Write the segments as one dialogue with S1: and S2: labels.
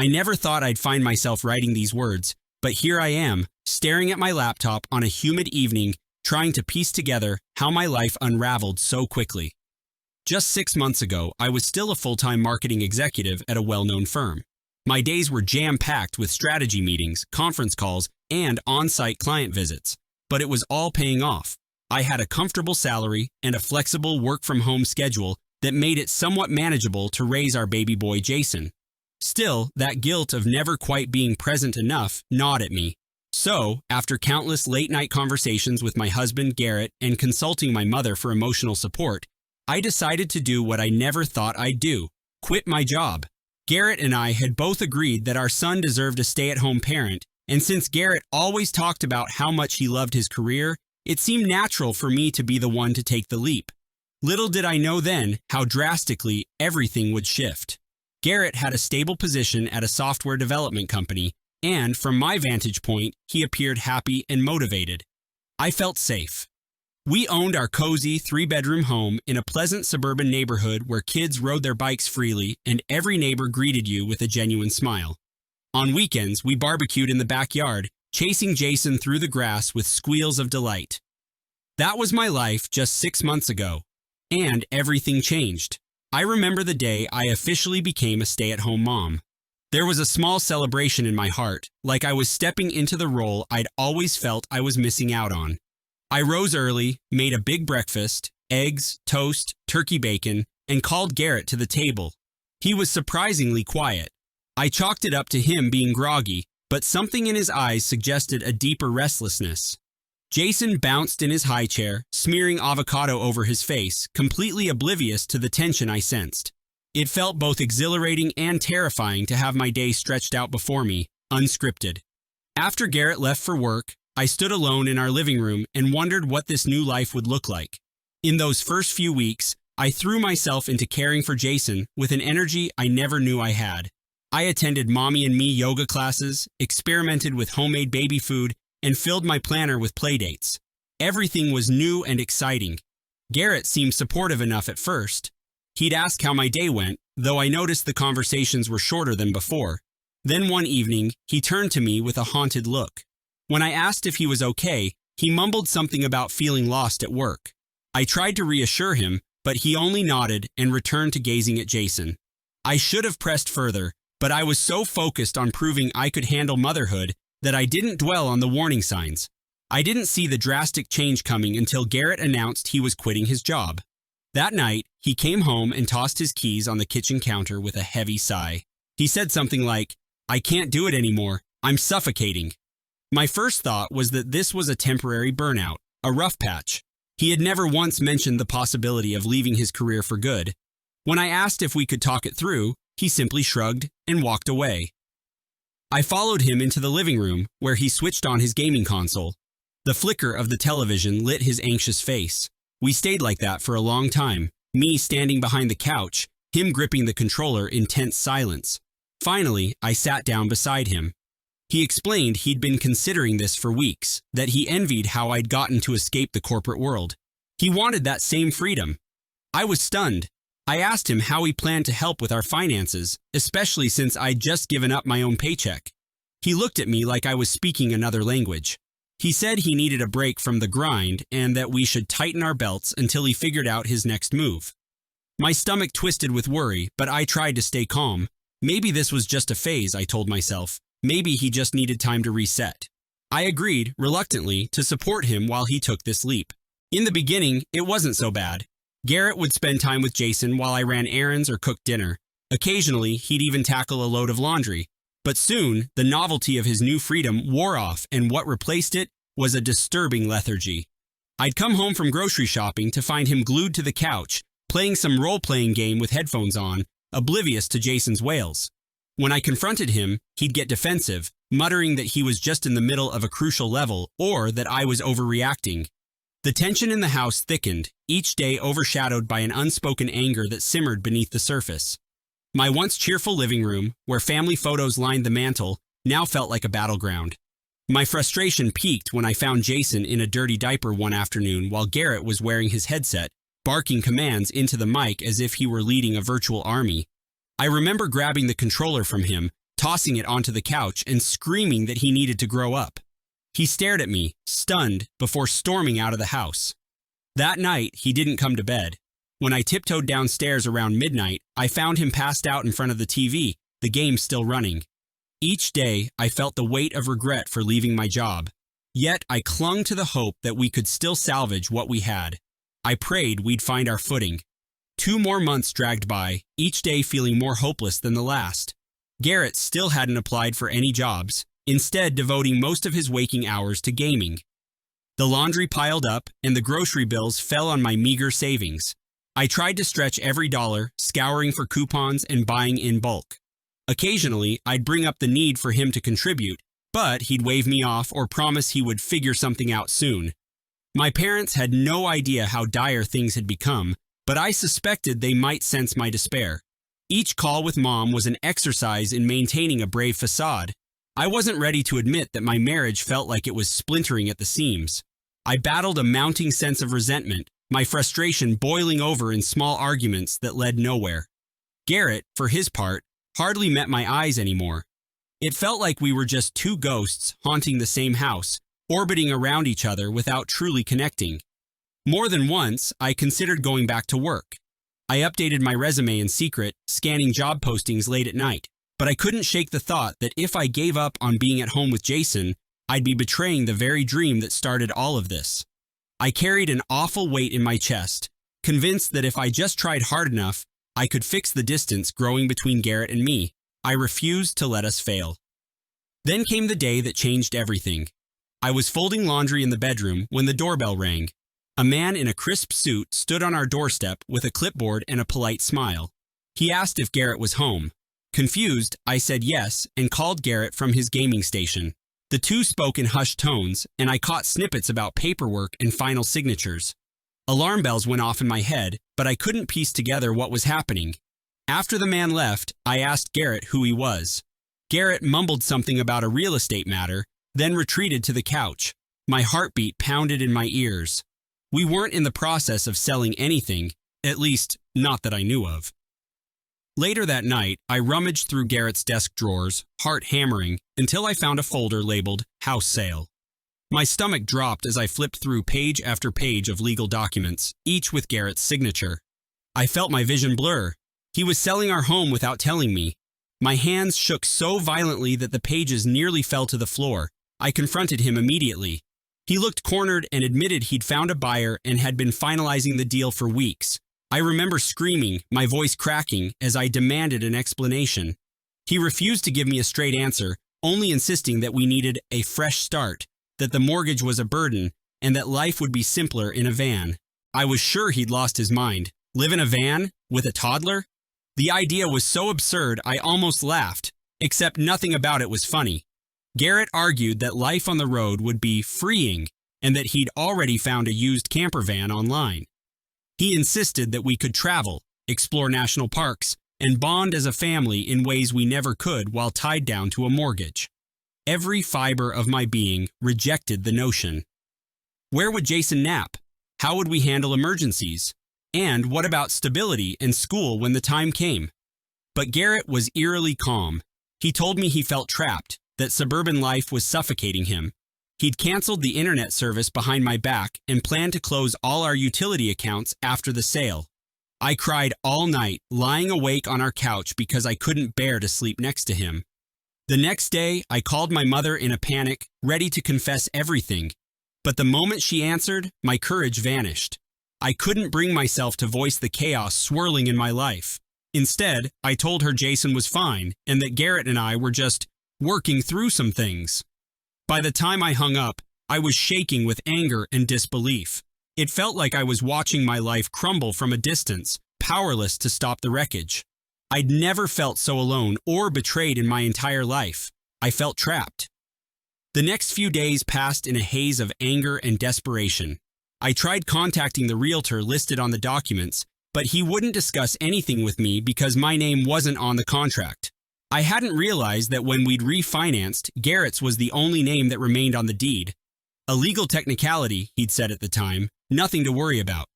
S1: I never thought I'd find myself writing these words, but here I am, staring at my laptop on a humid evening, trying to piece together how my life unraveled so quickly. Just 6 months ago, I was still a full-time marketing executive at a well-known firm. My days were jam-packed with strategy meetings, conference calls, and on-site client visits, but it was all paying off. I had a comfortable salary and a flexible work-from-home schedule that made it somewhat manageable to raise our baby boy Jason. Still, that guilt of never quite being present enough gnawed at me. So, after countless late-night conversations with my husband Garrett and consulting my mother for emotional support, I decided to do what I never thought I'd do: quit my job. Garrett and I had both agreed that our son deserved a stay-at-home parent, and since Garrett always talked about how much he loved his career, it seemed natural for me to be the one to take the leap. Little did I know then how drastically everything would shift. Garrett had a stable position at a software development company, and from my vantage point, he appeared happy and motivated. I felt safe. We owned our cozy 3-bedroom home in a pleasant suburban neighborhood where kids rode their bikes freely and every neighbor greeted you with a genuine smile. On weekends, we barbecued in the backyard, chasing Jason through the grass with squeals of delight. That was my life just 6 months ago, and everything changed. I remember the day I officially became a stay-at-home mom. There was a small celebration in my heart, like I was stepping into the role I'd always felt I was missing out on. I rose early, made a big breakfast, eggs, toast, turkey bacon, and called Garrett to the table. He was surprisingly quiet. I chalked it up to him being groggy, but something in his eyes suggested a deeper restlessness. Jason bounced in his high chair, smearing avocado over his face, completely oblivious to the tension I sensed. It felt both exhilarating and terrifying to have my day stretched out before me, unscripted. After Garrett left for work, I stood alone in our living room and wondered what this new life would look like. In those first few weeks, I threw myself into caring for Jason with an energy I never knew I had. I attended Mommy and Me yoga classes, experimented with homemade baby food, and filled my planner with playdates. Everything was new and exciting. Garrett seemed supportive enough at first. He'd ask how my day went, though I noticed the conversations were shorter than before. Then one evening, he turned to me with a haunted look. When I asked if he was okay, he mumbled something about feeling lost at work. I tried to reassure him, but he only nodded and returned to gazing at Jason. I should have pressed further, but I was so focused on proving I could handle motherhood that I didn't dwell on the warning signs. I didn't see the drastic change coming until Garrett announced he was quitting his job. That night, he came home and tossed his keys on the kitchen counter with a heavy sigh. He said something like, "I can't do it anymore. I'm suffocating." My first thought was that this was a temporary burnout, a rough patch. He had never once mentioned the possibility of leaving his career for good. When I asked if we could talk it through, he simply shrugged and walked away. I followed him into the living room, where he switched on his gaming console. The flicker of the television lit his anxious face. We stayed like that for a long time, me standing behind the couch, him gripping the controller in tense silence. Finally, I sat down beside him. He explained he'd been considering this for weeks, that he envied how I'd gotten to escape the corporate world. He wanted that same freedom. I was stunned. I asked him how he planned to help with our finances, especially since I'd just given up my own paycheck. He looked at me like I was speaking another language. He said he needed a break from the grind and that we should tighten our belts until he figured out his next move. My stomach twisted with worry, but I tried to stay calm. Maybe this was just a phase, I told myself. Maybe he just needed time to reset. I agreed, reluctantly, to support him while he took this leap. In the beginning, it wasn't so bad. Garrett would spend time with Jason while I ran errands or cooked dinner. Occasionally, he'd even tackle a load of laundry. But soon, the novelty of his new freedom wore off, and what replaced it was a disturbing lethargy. I'd come home from grocery shopping to find him glued to the couch, playing some role-playing game with headphones on, oblivious to Jason's wails. When I confronted him, he'd get defensive, muttering that he was just in the middle of a crucial level or that I was overreacting. The tension in the house thickened, each day overshadowed by an unspoken anger that simmered beneath the surface. My once cheerful living room, where family photos lined the mantel, now felt like a battleground. My frustration peaked when I found Jason in a dirty diaper one afternoon while Garrett was wearing his headset, barking commands into the mic as if he were leading a virtual army. I remember grabbing the controller from him, tossing it onto the couch and screaming that he needed to grow up. He stared at me, stunned, before storming out of the house. That night, he didn't come to bed. When I tiptoed downstairs around midnight, I found him passed out in front of the TV, the game still running. Each day, I felt the weight of regret for leaving my job. Yet, I clung to the hope that we could still salvage what we had. I prayed we'd find our footing. 2 more months dragged by, each day feeling more hopeless than the last. Garrett still hadn't applied for any jobs, instead devoting most of his waking hours to gaming. The laundry piled up, and the grocery bills fell on my meager savings. I tried to stretch every dollar, scouring for coupons and buying in bulk. Occasionally, I'd bring up the need for him to contribute, but he'd wave me off or promise he would figure something out soon. My parents had no idea how dire things had become, but I suspected they might sense my despair. Each call with Mom was an exercise in maintaining a brave facade. I wasn't ready to admit that my marriage felt like it was splintering at the seams. I battled a mounting sense of resentment, my frustration boiling over in small arguments that led nowhere. Garrett, for his part, hardly met my eyes anymore. It felt like we were just 2 ghosts haunting the same house, orbiting around each other without truly connecting. More than once, I considered going back to work. I updated my resume in secret, scanning job postings late at night, but I couldn't shake the thought that if I gave up on being at home with Jason, I'd be betraying the very dream that started all of this. I carried an awful weight in my chest, convinced that if I just tried hard enough, I could fix the distance growing between Garrett and me. I refused to let us fail. Then came the day that changed everything. I was folding laundry in the bedroom when the doorbell rang. A man in a crisp suit stood on our doorstep with a clipboard and a polite smile. He asked if Garrett was home. Confused, I said yes and called Garrett from his gaming station. The 2 spoke in hushed tones, and I caught snippets about paperwork and final signatures. Alarm bells went off in my head, but I couldn't piece together what was happening. After the man left, I asked Garrett who he was. Garrett mumbled something about a real estate matter, then retreated to the couch. My heartbeat pounded in my ears. We weren't in the process of selling anything, at least, not that I knew of. Later that night, I rummaged through Garrett's desk drawers, heart hammering, until I found a folder labeled House Sale. My stomach dropped as I flipped through page after page of legal documents, each with Garrett's signature. I felt my vision blur. He was selling our home without telling me. My hands shook so violently that the pages nearly fell to the floor. I confronted him immediately. He looked cornered and admitted he'd found a buyer and had been finalizing the deal for weeks. I remember screaming, my voice cracking, as I demanded an explanation. He refused to give me a straight answer, only insisting that we needed a fresh start, that the mortgage was a burden, and that life would be simpler in a van. I was sure he'd lost his mind. Live in a van? With a toddler? The idea was so absurd I almost laughed, except nothing about it was funny. Garrett argued that life on the road would be freeing and that he'd already found a used camper van online. He insisted that we could travel, explore national parks, and bond as a family in ways we never could while tied down to a mortgage. Every fiber of my being rejected the notion. Where would Jason nap? How would we handle emergencies? And what about stability and school when the time came? But Garrett was eerily calm. He told me he felt trapped, that suburban life was suffocating him. He'd canceled the internet service behind my back and planned to close all our utility accounts after the sale. I cried all night, lying awake on our couch because I couldn't bear to sleep next to him. The next day, I called my mother in a panic, ready to confess everything. But the moment she answered, my courage vanished. I couldn't bring myself to voice the chaos swirling in my life. Instead, I told her Jason was fine and that Garrett and I were just working through some things. By the time I hung up, I was shaking with anger and disbelief. It felt like I was watching my life crumble from a distance, powerless to stop the wreckage. I'd never felt so alone or betrayed in my entire life. I felt trapped. The next few days passed in a haze of anger and desperation. I tried contacting the realtor listed on the documents, but he wouldn't discuss anything with me because my name wasn't on the contract. I hadn't realized that when we'd refinanced, Garrett's was the only name that remained on the deed. A legal technicality, he'd said at the time, nothing to worry about.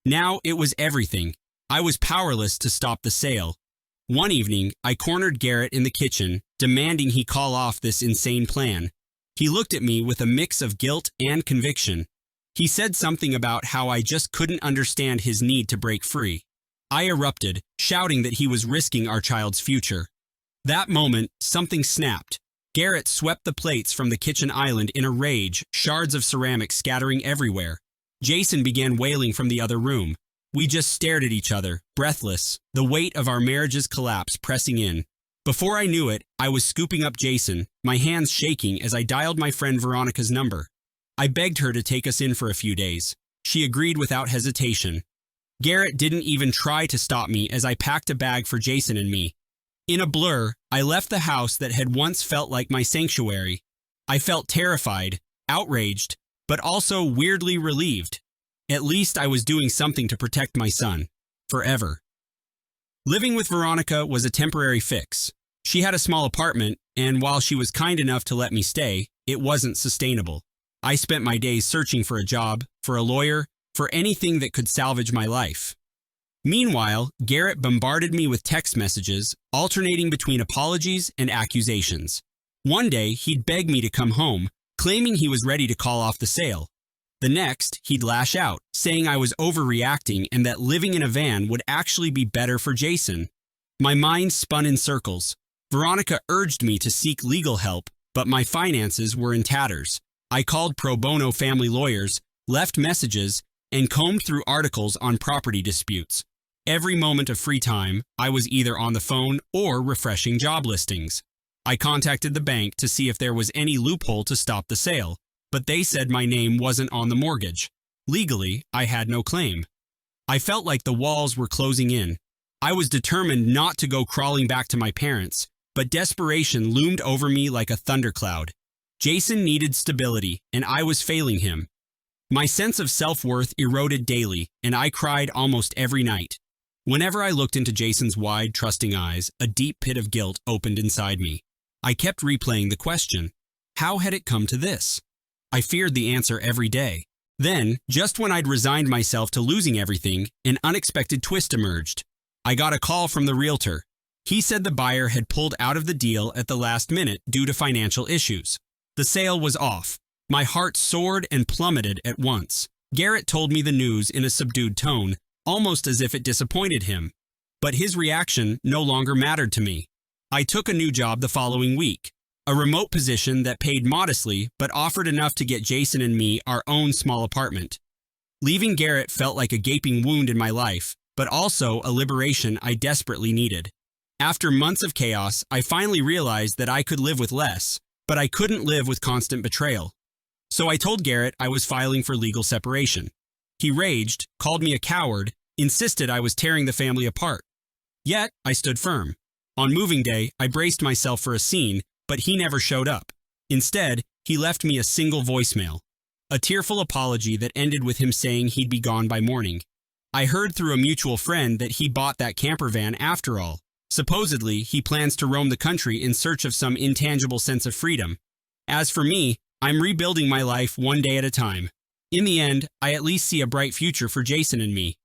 S1: Now it was everything. I was powerless to stop the sale. One evening, I cornered Garrett in the kitchen, demanding he call off this insane plan. He looked at me with a mix of guilt and conviction. He said something about how I just couldn't understand his need to break free. I erupted, shouting that he was risking our child's future. That moment, something snapped. Garrett swept the plates from the kitchen island in a rage, shards of ceramic scattering everywhere. Jason began wailing from the other room. We just stared at each other, breathless, the weight of our marriage's collapse pressing in. Before I knew it, I was scooping up Jason, my hands shaking as I dialed my friend Veronica's number. I begged her to take us in for a few days. She agreed without hesitation. Garrett didn't even try to stop me as I packed a bag for Jason and me. In a blur, I left the house that had once felt like my sanctuary. I felt terrified, outraged, but also weirdly relieved. At least I was doing something to protect my son. Forever. Living with Veronica was a temporary fix. She had a small apartment, and while she was kind enough to let me stay, it wasn't sustainable. I spent my days searching for a job, for a lawyer, for anything that could salvage my life. Meanwhile, Garrett bombarded me with text messages, alternating between apologies and accusations. One day, he'd beg me to come home, claiming he was ready to call off the sale. The next, he'd lash out, saying I was overreacting and that living in a van would actually be better for Jason. My mind spun in circles. Veronica urged me to seek legal help, but my finances were in tatters. I called pro bono family lawyers, left messages, and combed through articles on property disputes. Every moment of free time, I was either on the phone or refreshing job listings. I contacted the bank to see if there was any loophole to stop the sale, but they said my name wasn't on the mortgage. Legally, I had no claim. I felt like the walls were closing in. I was determined not to go crawling back to my parents, but desperation loomed over me like a thundercloud. Jason needed stability, and I was failing him. My sense of self-worth eroded daily, and I cried almost every night. Whenever I looked into Jason's wide, trusting eyes, a deep pit of guilt opened inside me. I kept replaying the question, how had it come to this? I feared the answer every day. Then, just when I'd resigned myself to losing everything, an unexpected twist emerged. I got a call from the realtor. He said the buyer had pulled out of the deal at the last minute due to financial issues. The sale was off. My heart soared and plummeted at once. Garrett told me the news in a subdued tone, almost as if it disappointed him. But his reaction no longer mattered to me. I took a new job the following week, a remote position that paid modestly but offered enough to get Jason and me our own small apartment. Leaving Garrett felt like a gaping wound in my life, but also a liberation I desperately needed. After months of chaos, I finally realized that I could live with less, but I couldn't live with constant betrayal. So I told Garrett I was filing for legal separation. He raged, called me a coward, insisted I was tearing the family apart. Yet, I stood firm. On moving day, I braced myself for a scene, but he never showed up. Instead, he left me a single voicemail. A tearful apology that ended with him saying he'd be gone by morning. I heard through a mutual friend that he bought that camper van after all. Supposedly, he plans to roam the country in search of some intangible sense of freedom. As for me, I'm rebuilding my life one day at a time. In the end, I at least see a bright future for Jason and me.